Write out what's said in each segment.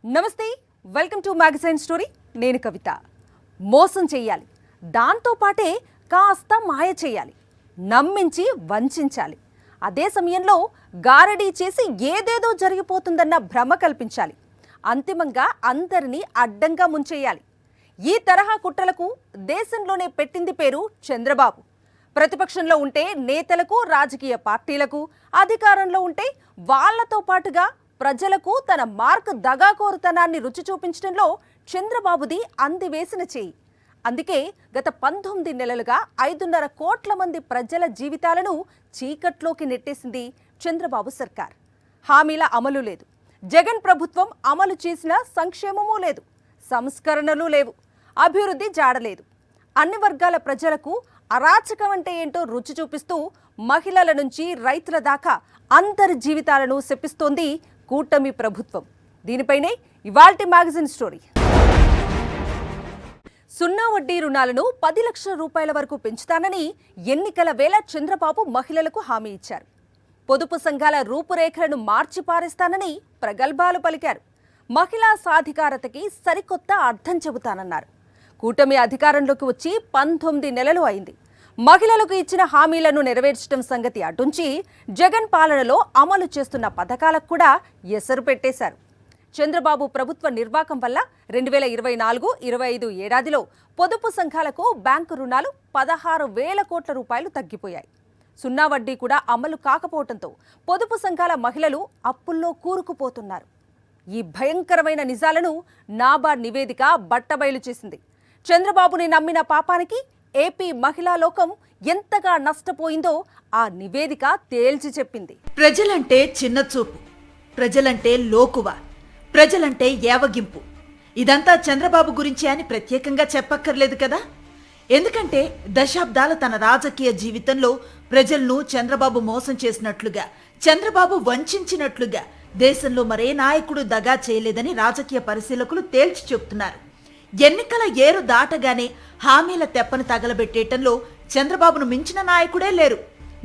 నమస్తే, welcome to magazine story. నేను కవిత. మోసం చేయాలి, దాంతో పాటే కాస్త మాయ చేయాలి, నమ్మించి వంచాలి. అదే సమయంలో గారడీ చేసి ఏదేదో జరిగిపోతుందన్న భ్రమ కల్పించాలి. అంతిమంగా అందరినీ అడ్డంగా ముంచేయాలి. ఈ తరహా కుట్రలకు దేశంలోనే పెట్టింది పేరు చంద్రబాబు. ప్రతిపక్షంలో ఉంటే నేతలకు, రాజకీయ పార్టీలకు, అధికారంలో ఉంటే వాళ్లతో పాటుగా ప్రజలకు తన మార్క్ దగాకోరుతనాన్ని రుచి చూపించడంలో చంద్రబాబుది అందివేసిన చేయి. అందుకే గత 19 నెలలుగా 5.5 కోట్ల మంది ప్రజల జీవితాలను చీకట్లోకి నెట్టేసింది చంద్రబాబు సర్కార్. హామీల అమలు లేదు, జగన్ ప్రభుత్వం అమలు చేసిన సంక్షేమమూ లేదు, సంస్కరణలు లేవు, అభివృద్ధి జాడలేదు. అన్ని వర్గాల ప్రజలకు అరాచకం అంటే ఏంటో రుచి చూపిస్తూ మహిళల నుంచి రైతుల దాకా అందరి జీవితాలను శపిస్తోంది కూటమి ప్రభుత్వం. దీనిపైనే ఇవాల్టి మ్యాగజైన్ స్టోరీ. సున్నా వడ్డీ రుణాలను 10 లక్షల రూపాయల వరకు పెంచుతానని ఎన్నికల వేళ చంద్రబాబు మహిళలకు హామీ ఇచ్చారు. పొదుపు సంఘాల రూపురేఖలను మార్చి పారేస్తానని ప్రగల్భాలు పలికారు. మహిళా సాధికారతకి సరికొత్త అర్థం చెబుతానన్నారు. కూటమి అధికారంలోకి వచ్చి 19 నెలలు అయింది. మహిళలకు ఇచ్చిన హామీలను నెరవేర్చడం సంగతి అటుంచి జగన్ పాలనలో అమలు చేస్తున్న పథకాలకు కూడా ఎసరు పెట్టేశారు. చంద్రబాబు ప్రభుత్వ నిర్వాకం వల్ల 2024-25 ఏడాదిలో పొదుపు సంఘాలకు బ్యాంకు రుణాలు 16,000 కోట్ల రూపాయలు తగ్గిపోయాయి. సున్నా వడ్డీ కూడా అమలు కాకపోవడంతో పొదుపు సంఘాల మహిళలు అప్పుల్లో కూరుకుపోతున్నారు. ఈ భయంకరమైన నిజాలను నాబార్డ్ నివేదిక బట్టబయలు చేసింది. చంద్రబాబుని నమ్మిన పాపానికి ఏపీ మహిళా లోకం ఎంతగా నష్టపోయిందో ఆ నివేదిక తేల్చి చెప్పింది. ప్రజలంటే చిన్నచూపు, ప్రజలంటే లోకువ, ప్రజలంటే ఏవగింపు. ఇదంతా చంద్రబాబు గురించి అని ప్రత్యేకంగా చెప్పక్కర్లేదు కదా. ఎందుకంటే దశాబ్దాల తన రాజకీయ జీవితంలో ప్రజలను చంద్రబాబు మోసం చేసినట్లుగా, చంద్రబాబు వంచినట్లుగా దేశంలో మరే నాయకుడు దగా చేయలేదని రాజకీయ పరిశీలకులు తేల్చి చెప్తున్నారు. ఎన్నికల ఏరు దాటగానే హామీల తెప్పను తగలబెట్టేయటంలో చంద్రబాబును మించిన నాయకుడే లేరు.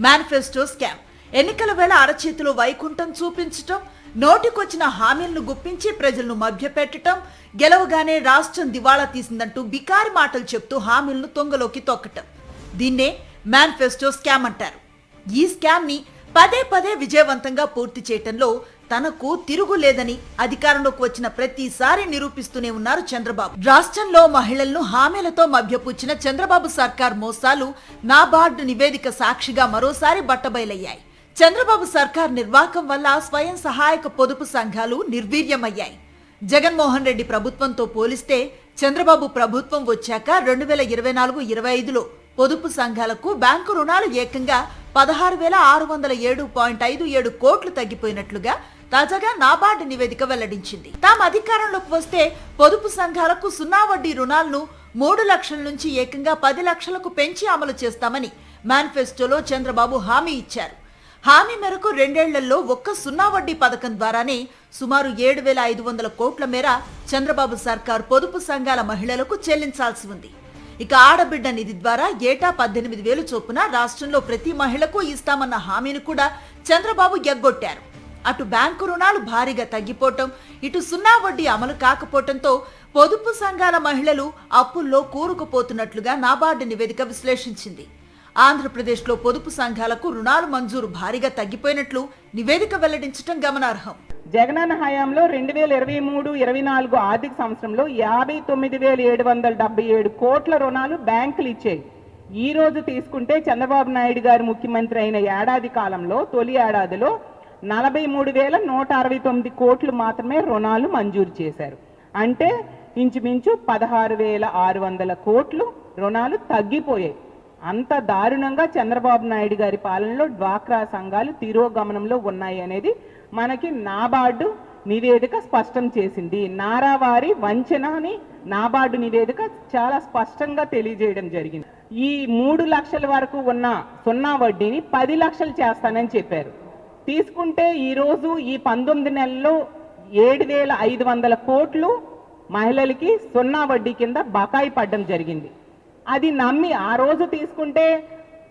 మేనిఫెస్టో స్కామ్, ఎన్నికల వేళ అరచేతిలో వైకుంఠం చూపించటం, నోటికొచ్చిన హామీలను గుప్పించి ప్రజలను మభ్యపెట్టడం, గెలవగానే రాష్ట్రం దివాళా తీసిందంటూ బికారి మాటలు చెప్తూ హామీలను తొంగలోకి తొక్కటం, దీన్నే మేనిఫెస్టో స్కామ్ అంటారు. ఈ స్కామ్ ని పదే పదే విజయవంతంగా పూర్తి చేయటంలో తనకు తిరుగులేదని అధికారంలోకి వచ్చిన ప్రతిసారి నిరూపిస్తూనే ఉన్నారు చంద్రబాబు. రాష్ట్రంలో మహిళలను హామీలతో మభ్యపుచ్చిన చంద్రబాబు సర్కార్ మోసాలు నాబార్డ్ నివేదిక సాక్షిగా మరోసారి బట్టబయలయ్యాయి. చంద్రబాబు సర్కార్ నిర్వాకం వల్ల స్వయం సహాయక పొదుపు సంఘాలు నిర్వీర్యమయ్యాయి. జగన్మోహన్ రెడ్డి ప్రభుత్వంతో పోలిస్తే చంద్రబాబు ప్రభుత్వం వచ్చాక 2024-25లో పొదుపు సంఘాలకు బ్యాంకు రుణాలు ఏకంగా 16,607.57 కోట్లు తగ్గిపోయినట్లుగా తాజాగా నాబార్డ్ నివేదిక వెల్లడించింది. తాము అధికారంలోకి వస్తే పొదుపు సంఘాలకు సున్నా వడ్డీ రుణాలను 3 లక్షల నుంచి ఏకంగా 10 లక్షలకు పెంచి అమలు చేస్తామని మేనిఫెస్టోలో చంద్రబాబు హామీ ఇచ్చారు. హామీ మేరకు 2 ఏళ్లలో ఒక్క సున్నా వడ్డీ పథకం ద్వారానే సుమారు 7,500 కోట్ల మేర చంద్రబాబు సర్కార్ పొదుపు సంఘాల మహిళలకు చెల్లించాల్సి ఉంది. ఇక ఆడబిడ్డ నిధి ద్వారా ఏటా 18,000 చొప్పున రాష్ట్రంలో ప్రతి మహిళకు ఇస్తామన్న హామీని కూడా చంద్రబాబు ఎగ్గొట్టారు. అటు బ్యాంకు రుణాలు భారీగా తగ్గిపోవటం, ఇటు సున్నా వడ్డీ అమలు కాకపోవడంతో పొదుపు సంఘాల మహిళలు అప్పుల్లో కూరుకుపోతున్నట్లుగా నాబార్డు నివేదిక విశ్లేషించింది. ఆంధ్రప్రదేశ్లో పొదుపు సంఘాలకు రుణాలు మంజూరు భారీగా తగ్గిపోయినట్లు నివేదిక వెల్లడించడం గమనార్హం. జగనన్న హయాంలో 2023-24 ఆర్థిక సంవత్సరంలో 59,777 కోట్ల రుణాలు బ్యాంకులు ఇచ్చాయి. ఈ రోజు తీసుకుంటే చంద్రబాబు నాయుడు గారు ముఖ్యమంత్రి అయిన ఏడాది కాలంలో తొలి ఏడాదిలో 43,169 కోట్లు మాత్రమే రుణాలు మంజూరు చేశారు. అంటే ఇంచుమించు 16,600 కోట్లు రుణాలు తగ్గిపోయాయి. అంత దారుణంగా చంద్రబాబు నాయుడు గారి పాలనలో డ్వాక్రా సంఘాలు తిరోగమనంలో ఉన్నాయి అనేది మనకి నాబార్డు నివేదిక స్పష్టం చేసింది. నారావారి వంచన అని నాబార్డు నివేదిక చాలా స్పష్టంగా తెలియజేయడం జరిగింది. ఈ 3 లక్షల వరకు ఉన్న సున్నా వడ్డీని 10 లక్షలు చేస్తానని చెప్పారు. తీసుకుంటే ఈరోజు ఈ 19 నెలల్లో 7,500 కోట్లు మహిళలకి సున్నా వడ్డీ కింద బకాయి పడ్డం జరిగింది. అది నమ్మి ఆ రోజు తీసుకుంటే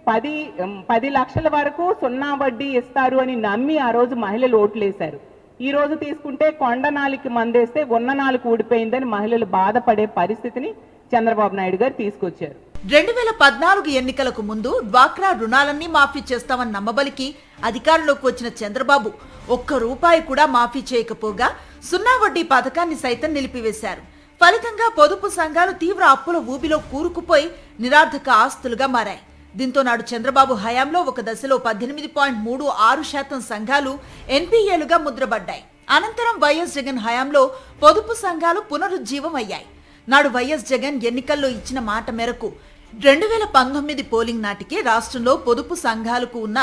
10 లక్షల వరకు సున్నా వడ్డీ ఇస్తారు అని నమ్మి ఆ రోజు మహిళలు ఓట్లేశారు. ఈ రోజు తీసుకుంటే కొండ నాలికి మందేస్తే ఉన్న నాలుగు ఊడిపోయిందని మహిళలు బాధపడే పరిస్థితిని చంద్రబాబు నాయుడు గారు తీసుకొచ్చారు. 2014 ఎన్నికలకు ముందు డ్వాక్రా రుణాలన్నీ మాఫీ చేస్తామని నమ్మబలికి అధికారంలోకి వచ్చిన చంద్రబాబు ఒక్క రూపాయి కూడా మాఫీ చేయకపోగా సున్నా వడ్డీ పథకాన్ని సైతం నిలిపివేశారు. ఫలితంగా పొదుపు సంఘాలు తీవ్ర అప్పుల ఊబిలో కూరుకుపోయి నిరార్థక ఆస్తులుగా మారాయి. దీంతో నాడు చంద్రబాబు హయాంలో ఒక దశలో 18.36% సంఘాలు ఎన్పీఏలుగా ముద్రపడ్డాయి. అనంతరం వైఎస్ జగన్ హయాంలో పొదుపు సంఘాలు పునరుజ్జీవం అయ్యాయి. నాడు వైఎస్ జగన్ ఎన్నికల్లో ఇచ్చిన మాట మేరకు 2019 పోలింగ్ నాటికి రాష్ట్రంలో పొదుపు సంఘాలకు ఉన్న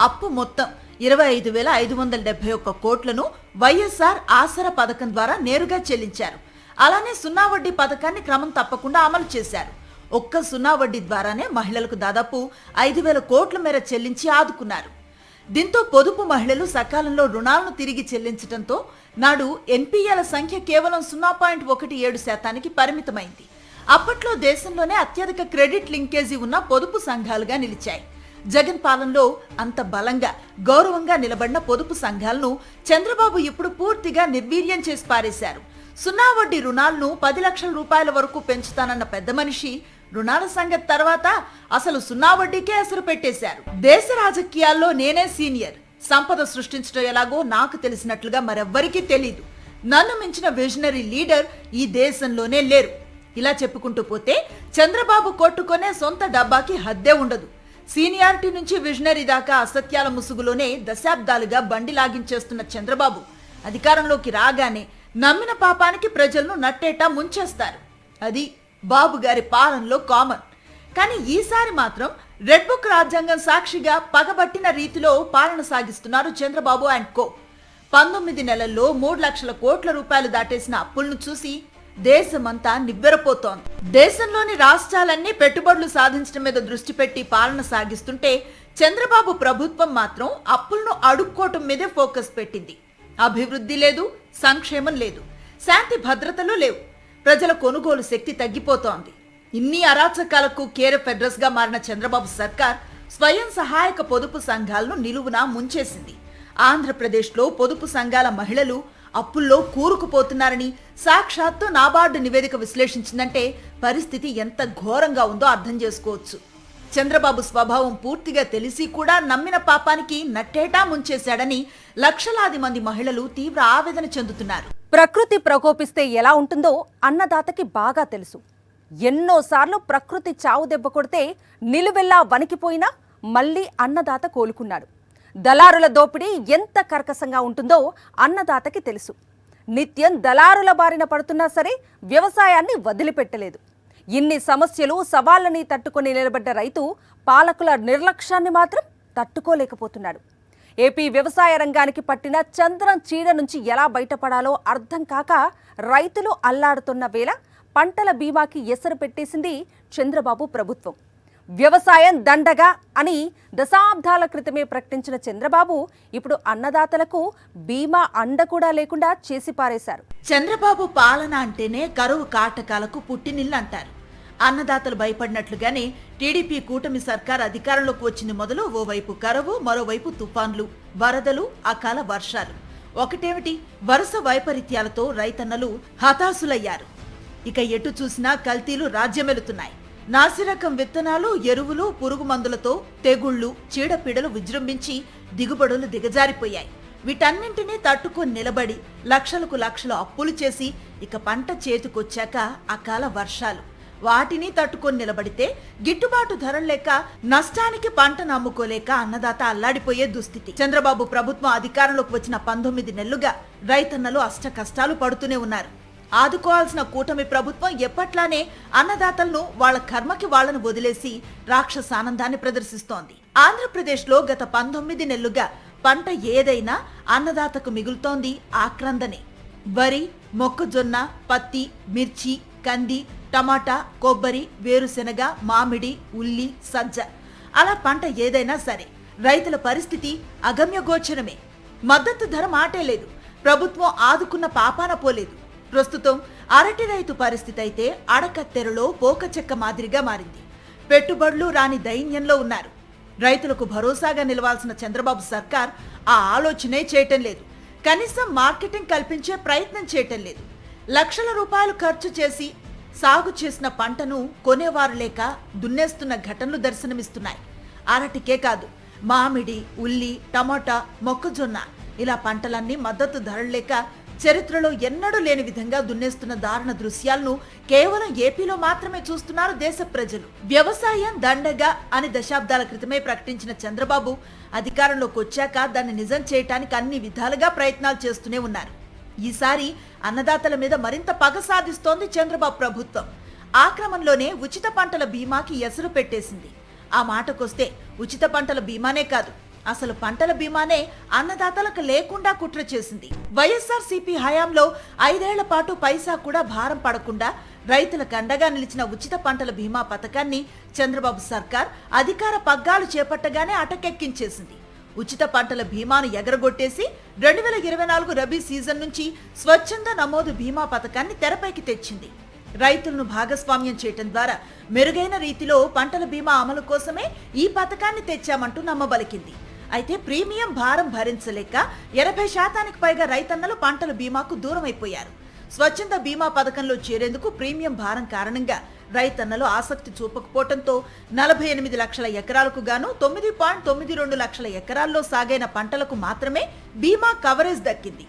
అప్పు మొత్తం 25,571 కోట్లను వైఎస్ఆర్ ఆసరా పథకం ద్వారా నేరుగా చెల్లించారు. అలానే సున్నా వడ్డీ పథకాన్ని క్రమం తప్పకుండా అమలు చేశారు. ఒక్క సున్నా వడ్డీ ద్వారానే మహిళలకు దాదాపు 5,000 కోట్ల మేర చెల్లించి ఆదుకున్నారు. దీంతో పొదుపు మహిళలు సకాలంలో రుణాలను తిరిగి చెల్లించడంతో నాడు ఎన్పీఏల సంఖ్య కేవలం 0.17% పరిమితమైంది. అప్పట్లో దేశంలోనే అత్యధిక క్రెడిట్ లింకేజీ ఉన్న పొదుపు సంఘాలుగా నిలిచాయి. జగన్ పాలనలో అంత బలంగా గౌరవంగా నిలబడిన పొదుపు సంఘాలను చంద్రబాబు ఇప్పుడు పూర్తిగా నిర్వీర్యం చేసి పారేశారు. సున్నా వడ్డీ రుణాలను 10 లక్షల రూపాయల వరకు పెంచుతానన్న పెద్ద మనిషి రుణాల సంగతి తర్వాత అసలు సున్నా వడ్డీకే అసలు పెట్టేశారు. దేశ రాజకీయాల్లో నేనే సీనియర్, సంపద సృష్టించడం ఎలాగో నాకు తెలిసినట్లుగా మరెవ్వరికీ తెలీదు, నన్ను మించిన విజనరీ లీడర్ ఈ దేశంలోనే లేరు. ఇలా చెప్పుకుంటూ పోతే చంద్రబాబు కొట్టుకునే సొంత డబ్బాకి హద్దే ఉండదు. సీనియారిటీ నుంచి విజనరీ దాకా అసత్యాల ముసుగులోనే దశాబ్దాలుగా బండి లాగించేస్తున్న చంద్రబాబు అధికారంలోకి రాగానే నమ్మిన పాపానికి ప్రజలను నట్టేటా ముంచేస్తారు. అది బాబు గారి పాలనలో కామన్. కానీ ఈసారి మాత్రం రెడ్ బుక్ రాజ్యాంగం సాక్షిగా పగబట్టిన రీతిలో పాలన సాగిస్తున్నారు చంద్రబాబు అండ్ కో. 19 నెలల్లో 3 లక్షల కోట్ల రూపాయలు దాటేసిన అప్పులను చూసి దేశమంతా నివ్వెరపోతోంది. దేశంలోని రాష్ట్రాలన్నీ పెట్టుబడులు సాధించడం మీద దృష్టి పెట్టి పాలన సాగిస్తుంటే చంద్రబాబు ప్రభుత్వం మాత్రం అప్పులను అడుక్కోవటం మీదే ఫోకస్ పెట్టింది. అభివృద్ధి లేదు, సంక్షేమం లేదు, శాంతి భద్రతలు లేవు, ప్రజల కొనుగోలు శక్తి తగ్గిపోతోంది. ఇన్ని అరాచకాలకు కేరఫ్ అడ్రస్ గా మారిన చంద్రబాబు సర్కార్ స్వయం సహాయక పొదుపు సంఘాలను నిలువునా ముంచేసింది. ఆంధ్రప్రదేశ్లో పొదుపు సంఘాల మహిళలు అప్పుల్లో కూరుకుపోతున్నారని సాక్షాత్తు నాబార్డు నివేదిక విశ్లేషించిందంటే పరిస్థితి ఎంత ఘోరంగా ఉందో అర్థం చేసుకోవచ్చు. చంద్రబాబు స్వభావం పూర్తిగా తెలిసి కూడా నమ్మిన పాపానికి నట్టేటా ముంచేశాడని లక్షలాది మంది మహిళలు తీవ్ర ఆవేదన చెందుతున్నారు. ప్రకృతి ప్రకోపిస్తే ఎలా ఉంటుందో అన్నదాతకి బాగా తెలుసు. ఎన్నోసార్లు ప్రకృతి చావు దెబ్బ కొడితే నిలువెల్లా వణికిపోయినా మళ్ళీ అన్నదాత కోలుకున్నాడు. దళారుల దోపిడీ ఎంత కర్కశంగా ఉంటుందో అన్నదాతకి తెలుసు. నిత్యం దళారుల బారిన పడుతున్నా సరే వ్యవసాయాన్ని వదిలిపెట్టలేదు. ఇన్ని సమస్యలు సవాళ్ళని తట్టుకొని నిలబడ్డ రైతు పాలకుల నిర్లక్ష్యాన్ని మాత్రం తట్టుకోలేకపోతున్నాడు. ఏపీ వ్యవసాయ రంగానికి పట్టిన చంద్రం చీడ నుంచి ఎలా బయటపడాలో అర్థం కాక రైతులు అల్లాడుతున్న వేళ పంటల బీమాకి ఎసరు పెట్టేసింది చంద్రబాబు ప్రభుత్వం. వ్యవసాయం దండగా అని దశాబ్దాల క్రితమే ప్రకటించిన చంద్రబాబు ఇప్పుడు అన్నదాతలకు బీమా అండ కూడా లేకుండా చేసి పారేశారు. చంద్రబాబు పాలన అంటేనే కరువు కాటకాలకు పుట్టినిల్లు అంటారు. అన్నదాతలు భయపడినట్లుగానే టీడీపీ కూటమి సర్కార్ అధికారంలోకి వచ్చింది మొదలు ఓవైపు కరువు, మరోవైపు తుఫాన్లు, వరదలు, అకాల వర్షాలు. ఒకటేమిటి, వరుస వైపరీత్యాలతో రైతన్నలు హతాశులయ్యారు. ఇక ఎటు చూసినా కల్తీలు రాజ్యమెలుతున్నాయి. నాసిరకం విత్తనాలు, ఎరువులు, పురుగు మందులతో తెగుళ్లు, చీడపీడలు విజృంభించి దిగుబడులు దిగజారిపోయాయి. వీటన్నింటినీ తట్టుకొని నిలబడి లక్షలకు లక్షలు అప్పులు చేసి ఇక పంట చేతికొచ్చాక అకాల వర్షాలు. వాటిని తట్టుకొని నిలబడితే గిట్టుబాటు ధరలు లేక నష్టానికి పంటను అమ్ముకోలేక అన్నదాత అల్లాడిపోయే దుస్థితి. చంద్రబాబు ప్రభుత్వం అధికారంలోకి వచ్చిన 19 నెలలుగా రైతన్నలు అష్ట కష్టాలు పడుతూనే ఉన్నారు. ఆదుకోవాల్సిన కూటమి ప్రభుత్వం ఎప్పట్లానే అన్నదాతలను వాళ్ల కర్మకి వాళ్లను వదిలేసి రాక్షస ఆనందాన్ని ప్రదర్శిస్తోంది. ఆంధ్రప్రదేశ్లో గత 19 నెలలుగా పంట ఏదైనా అన్నదాతకు మిగులుతోంది ఆక్రందనే. వరి, మొక్కజొన్న, పత్తి, మిర్చి, కంది, టమాటా, కొబ్బరి, వేరుశెనగ, మామిడి, ఉల్లి, సజ్జ, అలా పంట ఏదైనా సరే రైతుల పరిస్థితి అగమ్యగోచరమే. మద్దతు ధర మాటే లేదు. ప్రభుత్వం ఆదుకున్న పాపాన పోలేదు. ప్రస్తుతం అరటి రైతు పరిస్థితి అయితే అడకత్తెరలో పోకచెక్క మాదిరిగా మారింది. పెట్టుబడులు రాని దైన్యంలో ఉన్నారు. రైతులకు భరోసాగా నిలవాల్సిన చంద్రబాబు సర్కార్ ఆ ఆలోచనే చేయటం లేదు. కనీసం మార్కెటింగ్ కల్పించే ప్రయత్నం చేయటం లేదు. లక్షల రూపాయలు ఖర్చు చేసి సాగు చేసిన పంటను కొనేవారు లేక దున్నేస్తున్న ఘటనలు దర్శనమిస్తున్నాయి. అరటికే కాదు, మామిడి, ఉల్లి, టమాటా, మొక్కజొన్న ఇలా పంటలన్నీ మద్దతు ధరలు లేక చరిత్రలో ఎన్నడూ లేని విధంగా దున్నేస్తున్న దారుణ దృశ్యాలను కేవలం ఏపీలో మాత్రమే చూస్తున్నారు దేశ ప్రజలు. వ్యవసాయం దండగా అని దశాబ్దాల క్రితమే ప్రకటించిన చంద్రబాబు అధికారంలోకి వచ్చాక దాన్ని నిజం చేయటానికి అన్ని విధాలుగా ప్రయత్నాలు చేస్తూనే ఉన్నారు. ఈసారి అన్నదాతల మీద మరింత పగ సాధిస్తోంది చంద్రబాబు ప్రభుత్వం. ఆ క్రమంలోనే ఉచిత పంటల బీమాకి ఎసరు పెట్టేసింది. ఆ మాటకొస్తే ఉచిత పంటల బీమానే కాదు, అసలు పంటల బీమానే అన్నదాతలకు లేకుండా కుట్ర చేసింది. వైఎస్ఆర్సీపీ హయాంలో 5 ఏళ్ల పాటు పైసా కూడా భారం పడకుండా రైతులకు అండగా నిలిచిన ఉచిత పంటల బీమా పథకాన్ని చంద్రబాబు సర్కార్ అధికార పగ్గాలు చేపట్టగానే అటకెక్కించేసింది. ఉచిత పంటల బీమాను ఎగరగొట్టేసి 2024 రబీ సీజన్ నుంచి స్వచ్ఛంద నమోదు బీమా పథకాన్ని తెరపైకి తెచ్చింది. రైతులను భాగస్వామ్యం చేయటం ద్వారా మెరుగైన రీతిలో పంటల బీమా అమలు కోసమే ఈ పథకాన్ని తెచ్చామంటూ నమ్మబలికింది. అయితే ప్రీమియం భారం భరించలేక 80% పైగా రైతన్నలు పంటల బీమాకు దూరమైపోయారు. స్వచ్ఛంద బీమా పథకంలో చేరేందుకు ప్రీమియం భారం కారణంగా రైతన్నలు ఆసక్తి చూపకపోవడంతో 48 లక్షల ఎకరాలకు గాను 9.92 లక్షల ఎకరాల్లో సాగైన పంటలకు మాత్రమే బీమా కవరేజ్ దక్కింది.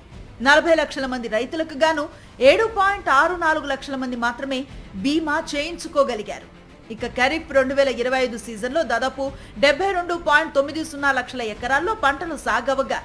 40 లక్షల మంది రైతులకు గాను 7.64 లక్షల మంది మాత్రమే బీమా చేయించుకోగలిగారు. ఇక ఖరీఫ్ 2025 సీజన్లో దాదాపు 72.90 లక్షల ఎకరాల్లో పంటలు సాగవగా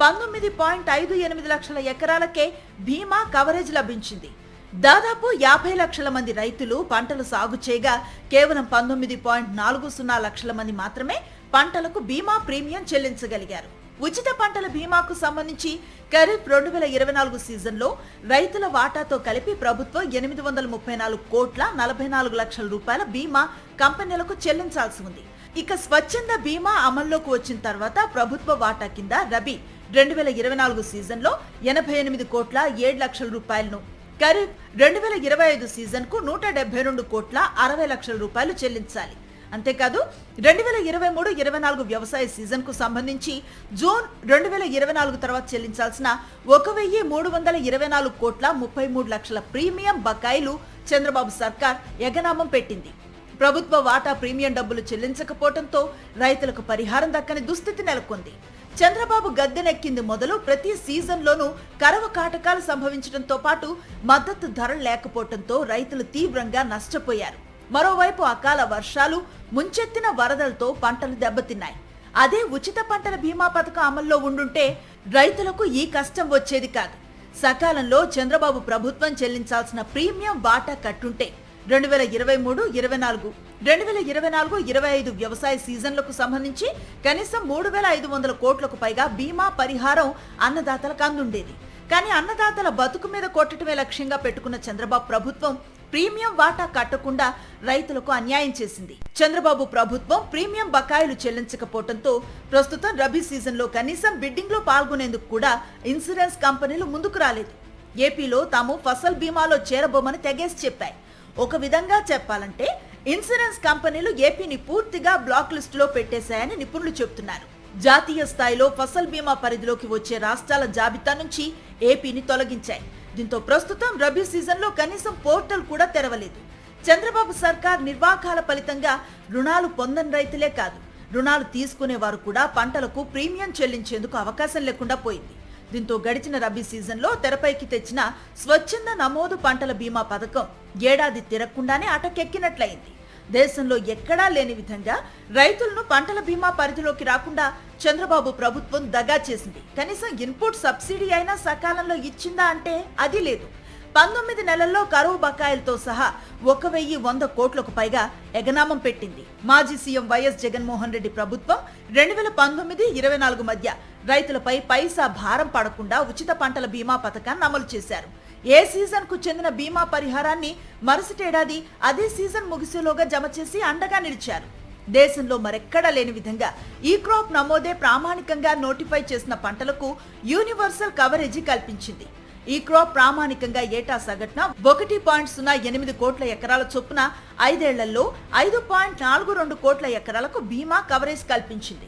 19.58 లక్షల ఎకరాలకే బీమా కవరేజ్ లభించింది. దాదాపు 50 లక్షల మంది రైతులు పంటలు సాగు చేయగా కేవలం 19.40 లక్షల మంది మాత్రమే పంటలకు బీమా ప్రీమియం చెల్లించగలిగారు. ఉచిత పంటల బీమాకు సంబంధించి ఖరీఫ్ 2024 సీజన్లో రైతుల వాటాతో కలిపి ప్రభుత్వం 834 కోట్ల 44 లక్షల రూపాయల బీమా కంపెనీలకు చెల్లించాల్సి ఉంది. ఇక స్వచ్ఛంద బీమా అమల్లోకి వచ్చిన తర్వాత ప్రభుత్వ వాటా కింద రబీ 2024 సీజన్లో 88 కోట్ల 7 లక్షల రూపాయలను, ఖరీఫ్ 2025 సీజన్ కు 172 కోట్ల 60 లక్షల రూపాయలు చెల్లించాలి. అంతేకాదు 2023-24 వ్యవసాయ సీజన్ కు సంబంధించి జూన్ 2024 తర్వాత చెల్లించాల్సిన 1324 కోట్ల 33 లక్షల ప్రీమియం బకాయిలు చంద్రబాబు సర్కార్ ఎగనామం పెట్టింది. ప్రభుత్వ వాటా ప్రీమియం డబ్బులు చెల్లించకపోవడంతో రైతులకు పరిహారం దక్కని దుస్థితి నెలకొంది. చంద్రబాబు గద్దెనెక్కింది మొదలు ప్రతి సీజన్లోనూ కరవ కాటకాలు సంభవించడంతో పాటు మద్దతు ధరలు లేకపోవడంతో రైతులు తీవ్రంగా నష్టపోయారు. మరోవైపు అకాల వర్షాలు, ముంచెత్తిన వరదలతో పంటలు దెబ్బతిన్నాయి. అదే ఉచిత పంటల బీమా పథకం అమల్లో ఉండుంటే రైతులకు ఈ కష్టం వచ్చేది కాదు. సకాలంలో చంద్రబాబు ప్రభుత్వం చెల్లించాల్సిన ప్రీమియం వాటా కట్టుంటే 2023-24, 2024-25 వ్యవసాయ సీజన్లకు సంబంధించి కనీసం 3,500 కోట్లకు పైగా బీమా పరిహారం అన్నదాతలకు అందుండేది. కానీ అన్నదాతల బతుకు మీద కొట్టడమే లక్ష్యంగా పెట్టుకున్న చంద్రబాబు ప్రభుత్వం ప్రీమియం వాటా కట్టకుండా రైతులకు అన్యాయం చేసింది. చంద్రబాబు ప్రభుత్వం ప్రీమియం బకాయిలు చెల్లించకపోవడంతో ప్రస్తుతం రబీ సీజన్లో కనీసం బిడ్డింగ్ లో పాల్గొనేందుకు కూడా ఇన్సూరెన్స్ కంపెనీలు ముందుకు రాలేదు. ఏపీలో తాము ఫసల్ బీమాలో చేరబోమని తెగేసి చెప్పాయి. ఒక విధంగా చెప్పాలంటే ఇన్సూరెన్స్ కంపెనీలు ఏపీని పూర్తిగా బ్లాక్ లిస్టులో పెట్టేశాయని నిపుణులు చెబుతున్నారు. జాతీయ స్థాయిలో ఫసల్ బీమా పరిధిలోకి వచ్చే రాష్ట్రాల జాబితా నుంచి ఏపీని తొలగించాయి. దీంతో ప్రస్తుతం రబీ సీజన్లో కనీసం పోర్టల్ కూడా తెరవలేదు. చంద్రబాబు సర్కార్ నిర్వాకాల ఫలితంగా రుణాలు పొందని రైతులే కాదు, రుణాలు తీసుకునే వారు కూడా పంటలకు ప్రీమియం చెల్లించేందుకు అవకాశం లేకుండా పోయింది. దీంతో గడిచిన రబీ సీజన్లో తెరపైకి తెచ్చిన స్వచ్ఛంద నమోదు పంటల బీమా పథకం ఏడాది తిరగకుండానే అటకెక్కినట్లయింది. దేశంలో ఎక్కడా లేని విధంగా రైతులను పంటల బీమా పరిధిలోకి రాకుండా చంద్రబాబు ప్రభుత్వం దగా చేసింది. కనీసం ఇన్పుట్ సబ్సిడీ అయినా సకాలంలో ఇచ్చిందా అంటే అది లేదు. 19 నెలల్లో కరువు బకాయిలతో సహా 1,100 కోట్లకు పైగా ఎగనామం పెట్టింది. మాజీ సీఎం వైఎస్ జగన్మోహన్ రెడ్డి ప్రభుత్వం 2019-24 మధ్య రైతులపై పైసా భారం పడకుండా ఉచిత పంటల బీమా పథకాన్ని అమలు చేశారు. ఏ సీజన్ కు చెందిన బీమా పరిహారాన్ని మరుసటేడాది అదే సీజన్ ముగిసేలోగా జమ చేసి అండగా నిలిచారు. దేశంలో మరెక్కడా లేని విధంగా ఈ క్రాప్ నమోదే ప్రామాణికంగా నోటిఫై చేసిన పంటలకు యూనివర్సల్ కవరేజీ కల్పించింది. ఈ క్రాప్ ప్రామాణికంగా ఏటా సగటున 1.08 కోట్ల ఎకరాల చొప్పున 5 ఏళ్లలో 5.42 కోట్ల ఎకరాలకు బీమా కవరేజ్ కల్పించింది.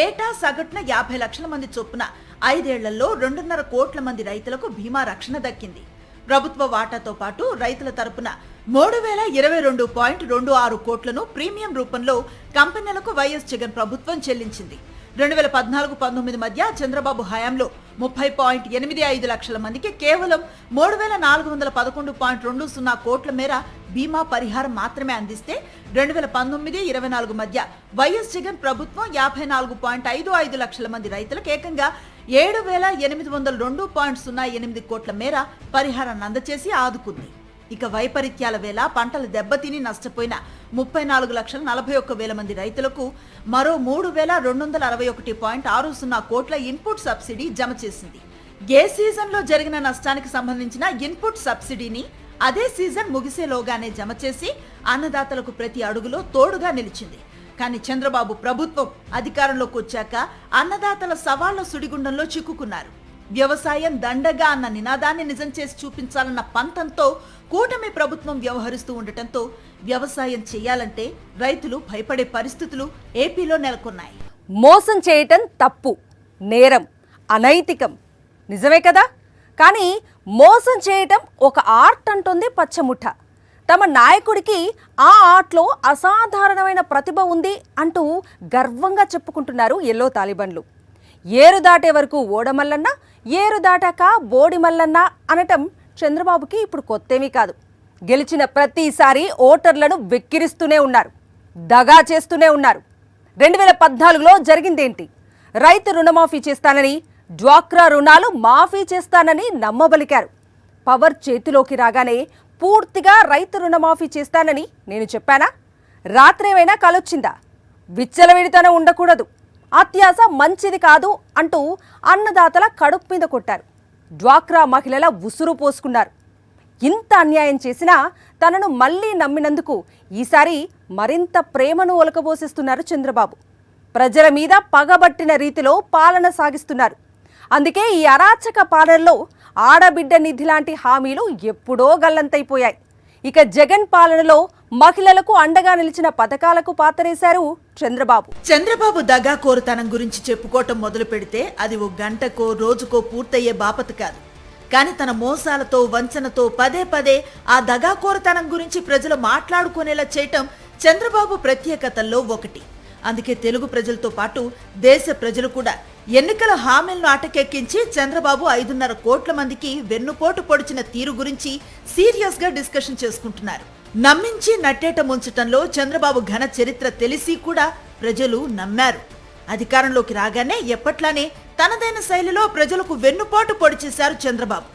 ఏటా సగటున 50 లక్షల మంది చొప్పున 5 ఏళ్లలో 2.5 కోట్ల మంది రైతులకు బీమా రక్షణ దక్కింది. ప్రభుత్వ వాటాతో పాటు రైతుల తరపున 3022.26 కోట్లను ప్రీమియం రూపంలో కంపెనీలకు వైఎస్ జగన్ ప్రభుత్వం చెల్లించింది. 2014-19 మధ్య చంద్రబాబు హయాంలో 30.85 లక్షల మందికి కేవలం 3411.20 కోట్ల మేర బీమా పరిహారం మాత్రమే అందిస్తే 2019-24 మధ్య వైఎస్ జగన్ ప్రభుత్వం 54.55 లక్షల మంది రైతులకు ఏకంగా 7802.08 కోట్ల మేర పరిహారాన్ని అందజేసి ఆదుకుంది. ఇక వైపరీత్యాల వేళ పంటలు దెబ్బతిని నష్టపోయిన 34,41,000 మంది రైతులకు మరో 3,261.60 కోట్ల ఇన్పుట్ సబ్సిడీ జమ చేసింది. ఏ సీజన్లో జరిగిన నష్టానికి సంబంధించిన ఇన్పుట్ సబ్సిడీని అదే సీజన్ ముగిసేలోగానే జమ చేసి అన్నదాతలకు ప్రతి అడుగులో తోడుగా నిలిచింది. కానీ చంద్రబాబు ప్రభుత్వం అధికారంలోకి వచ్చాక అన్నదాతల సవాళ్ల సుడిగుండంలో చిక్కుకున్నారు. వ్యవసాయం దండగా అన్న నినాదాన్ని నిజం చేసి చూపించాలన్న పంతంతో కూటమి ప్రభుత్వం వ్యవహరిస్తూ ఉండటంతో వ్యవసాయం చేయాలంటే రైతులు భయపడే పరిస్థితులు ఏపీలో నెలకొన్నాయి. మోసం చేయటం తప్పు, నేరం, అనైతికం, నిజమే కదా? కానీ మోసం చేయటం ఒక ఆర్ట్ అంటుంది పచ్చముఠ. తమ నాయకుడికి ఆ ఆర్ట్లో అసాధారణమైన ప్రతిభ ఉంది అంటూ గర్వంగా చెప్పుకుంటున్నారు ఎల్లో తాలిబన్లు. ఏరు దాటే వరకు ఓడమల్లన్న, ఏరు దాటాక బోడి మల్లన్న అనటం చంద్రబాబుకి ఇప్పుడు కొత్తేమీ కాదు. గెలిచిన ప్రతిసారి ఓటర్లను వెక్కిరిస్తూనే ఉన్నారు, దగా చేస్తూనే ఉన్నారు. 2014లో జరిగిందేంటి? రైతు రుణమాఫీ చేస్తానని, డ్వాక్రా రుణాలు మాఫీ చేస్తానని నమ్మబలికారు. పవర్ చేతిలోకి రాగానే పూర్తిగా రైతు రుణమాఫీ చేస్తానని నేను చెప్పానా? రాత్రేమైనా కలొచ్చిందా? విచ్చలవిడితనం ఉండకూడదు, అత్యాస మంచిది కాదు అంటూ అన్నదాతల కడుపు మీద కొట్టారు. డ్వాక్రా మహిళల ఉసురు పోసుకున్నారు. ఇంత అన్యాయం చేసినా తనను మళ్లీ నమ్మినందుకు ఈసారి మరింత ప్రేమను ఒలకబోసిస్తున్నారు చంద్రబాబు. ప్రజల మీద పగబట్టిన రీతిలో పాలన సాగిస్తున్నారు. అందుకే ఈ అరాచక పాలనలో ఆడబిడ్డ నిధి లాంటి హామీలు ఎప్పుడో గల్లంతైపోయాయి. ఇక జగన్ పాలనలో మహిళలకు అండగా నిలిచిన పథకాలకు పాతరేశారు చంద్రబాబు. చంద్రబాబు దగాకోరుతనం గురించి చెప్పుకోవటం మొదలు పెడితే అది ఓ గంటకో రోజుకో పూర్తయ్యే బాపత కాదు. కానీ తన మోసాలతో వంచనతో పదే పదే ఆ దగాకోరుతనం గురించి ప్రజలు మాట్లాడుకునేలా చేయటం చంద్రబాబు ప్రత్యేకతల్లో ఒకటి. అందుకే తెలుగు ప్రజలతో పాటు దేశ ప్రజలు కూడా ఎన్నికల హామీలను అటకెక్కించి చంద్రబాబు 5.5 కోట్ల మందికి వెన్నుపోటు పొడిచిన తీరు గురించి సీరియస్ గా డిస్కషన్ చేసుకుంటున్నారు. నమ్మించి నట్టేట ముంచటంలో చంద్రబాబు ఘన చరిత్ర తెలిసి కూడా ప్రజలు నమ్మారు. అధికారంలోకి రాగానే ఎప్పట్లానే తనదైన శైలిలో ప్రజలకు వెన్నుపోటు పొడిచేశారు చంద్రబాబు.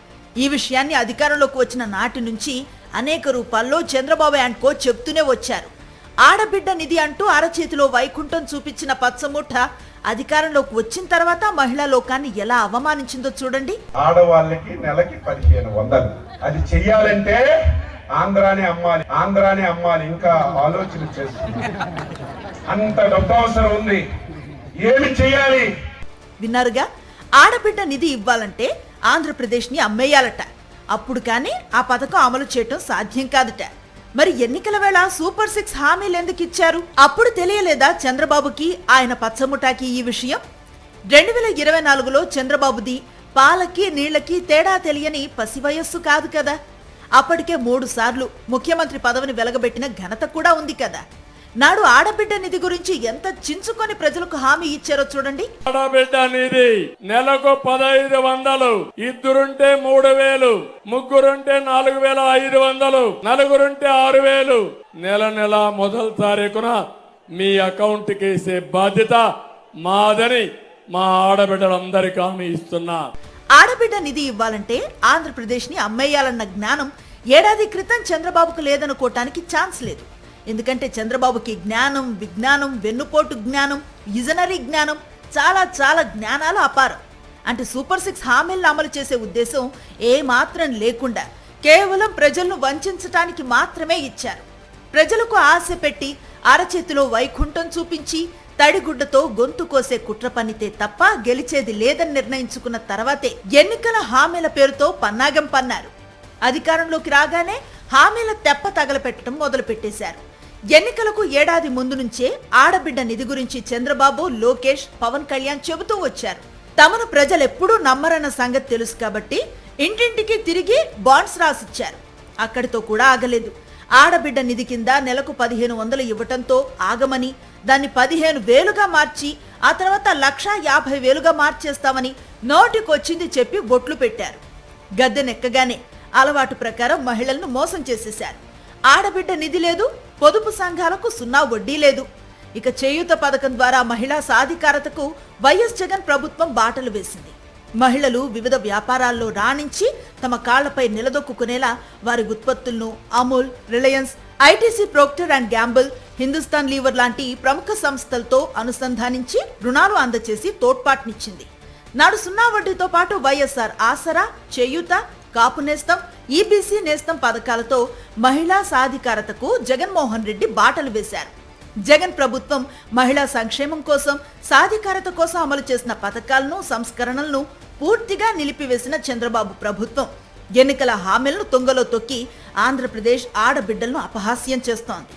ఈ విషయాన్ని అధికారంలోకి వచ్చిన నాటి నుంచి అనేక రూపాల్లో చంద్రబాబు అండ్ కో చెప్తూనే వచ్చారు. ఆడబిడ్డ నిధి అంటూ అరచేతిలో వైకుంఠం చూపించిన పచ్చముఠ అధికారంలోకి వచ్చిన తర్వాత మహిళా లోకాన్ని ఎలా అవమానించిందో చూడండి. ఆడవాళ్ళకి నెలకి 1500 అది చెయ్యాలంటే ఆంధ్రానే అమ్మాలి ఇంకా ఆలోచన చేస్తుంది. అంత డబ్బు అవసరం ఉంది, ఏమి చెయ్యాలి? విన్నారుగా, ఆడబిడ్డ నిధి ఇవ్వాలంటే ఆంధ్రప్రదేశ్ ని అమ్మేయాలట. అప్పుడు కానీ ఆ పథకం అమలు చేయటం సాధ్యం కాదట. మరి ఎన్నికల వేళ సూపర్ 6 హామీలు ఎందుకు ఇచ్చారు? అప్పుడు తెలియలేదా చంద్రబాబుకి, ఆయన పచ్చముఠాకి ఈ విషయం? 2024లో చంద్రబాబుది పాలకి నీళ్లకి తేడా తెలియని పసి వయస్సు కాదు కదా. అప్పటికే 3 సార్లు ముఖ్యమంత్రి పదవిని వెలగబెట్టిన ఘనత కూడా ఉంది కదా. నాడు ఆడబిడ్డ నిధి గురించి ఎంత చించుకొని ప్రజలకు హామీ ఇచ్చారో చూడండి. ఆడబిడ్డ నిధి నెలకు 1500, ఇద్దరుంటే 3000, ముగ్గురుంటే 4500, నలుగురుంటే 6000. నెల మొదటి తారీఖున మీ అకౌంట్ కి వేసే బాధ్యత మాదని మా ఆడబిడ్డలందరికీ హామీ ఇస్తున్నా. ఆడబిడ్డ నిధి ఇవ్వాలంటే ఆంధ్రప్రదేశ్ ని అమ్మేయాలన్న జ్ఞానం ఏడాది క్రితం చంద్రబాబుకు లేదనుకోవటానికి ఛాన్స్ లేదు. ఎందుకంటే చంద్రబాబుకి జ్ఞానం, విజ్ఞానం, వెన్నుపోటు జ్ఞానం, విజనరీ జ్ఞానం, చాలా జ్ఞానాలు అపారం. అంటే సూపర్ 6 హామీలను అమలు చేసే ఉద్దేశం ఏమాత్రం లేకుండా కేవలం ప్రజలను వంచడానికి మాత్రమే ఇచ్చారు. ప్రజలకు ఆశ పెట్టి అరచేతిలో వైకుంఠం చూపించి తడిగుడ్డతో గొంతు కోసే కుట్ర పన్నితే తప్ప గెలిచేది లేదని నిర్ణయించుకున్న తర్వాతే ఎన్నికల హామీల పేరుతో పన్నాగం పన్నారు. అధికారంలోకి రాగానే హామీల తెప్ప తగలపెట్టడం మొదలు పెట్టేశారు. ఎన్నికలకు ఏడాది ముందు నుంచే ఆడబిడ్డ నిధి గురించి చంద్రబాబు, లోకేష్, పవన్ కళ్యాణ్ చెబుతూ వచ్చారు. తమను ప్రజలెప్పుడూ నమ్మరన్న సంగతి తెలుసు కాబట్టి ఇంటింటికి తిరిగి బాండ్స్ రాసిచ్చారు. అక్కడితో కూడా ఆగలేదు. ఆడబిడ్డ నిధి కింద నెలకు 1500 ఇవ్వటంతో ఆగమని దాన్ని 15,000గా మార్చి ఆ తర్వాత 1,50,000గా మార్చేస్తామని నోటికొచ్చింది చెప్పి బొట్లు పెట్టారు. గద్దెనెక్కగానే అలవాటు ప్రకారం మహిళలను మోసం చేసేశారు. ఆడబిడ్డ నిధి లేదు, పొదుపు సంఘాలకు 0 వడ్డీ లేదు. ఇక చేయూత పథకం ద్వారా మహిళా సాధికారతకు వైఎస్ జగన్ ప్రభుత్వం బాటలు వేసింది. మహిళలు వివిధ వ్యాపారాల్లో రాణించి తమ కాళ్లపై నిలదొక్కునేలా వారి ఉత్పత్తులను Amul, Reliance, ITC, Procter and Gamble, Hindustan Lever లాంటి ప్రముఖ సంస్థలతో అనుసంధానించి రుణాలు అందచేసి తోడ్పాటునిచ్చింది. నాడు 0 వడ్డీతో పాటు వైఎస్ఆర్ ఆసరా, చేయూత, కాపు నేస్తం, ఈబీసీ నేస్తం పథకాలతో మహిళా సాధికారతకు జగన్మోహన్ రెడ్డి బాటలు వేశారు. జగన్ ప్రభుత్వం మహిళా సంక్షేమం కోసం, సాధికారత కోసం అమలు చేసిన పథకాలను, సంస్కరణలను పూర్తిగా నిలిపివేసిన చంద్రబాబు ప్రభుత్వం ఎన్నికల హామీలను తొంగలో తొక్కి ఆంధ్రప్రదేశ్ ఆడబిడ్డలను అపహాస్యం చేస్తోంది.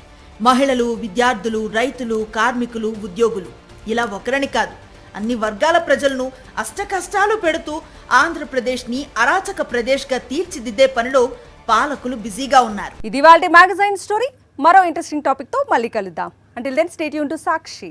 మహిళలు, విద్యార్థులు, రైతులు, కార్మికులు, ఉద్యోగులు ఇలా ఒకరని కాదు, అన్ని వర్గాల ప్రజలను అష్టకష్టాలు పెడుతూ ఆంధ్రప్రదేశ్ని అరాచక ప్రదేశ్గా తీర్చిదిద్దే పనిలో పాలకులు బిజీగా ఉన్నారు. ఇది వాళ్ళ మ్యాగజైన్ స్టోరీ. మరో ఇంట్రెస్టింగ్ టాపిక్తో మళ్ళీ కలుద్దాం. Until then, stay tuned to Sakshi.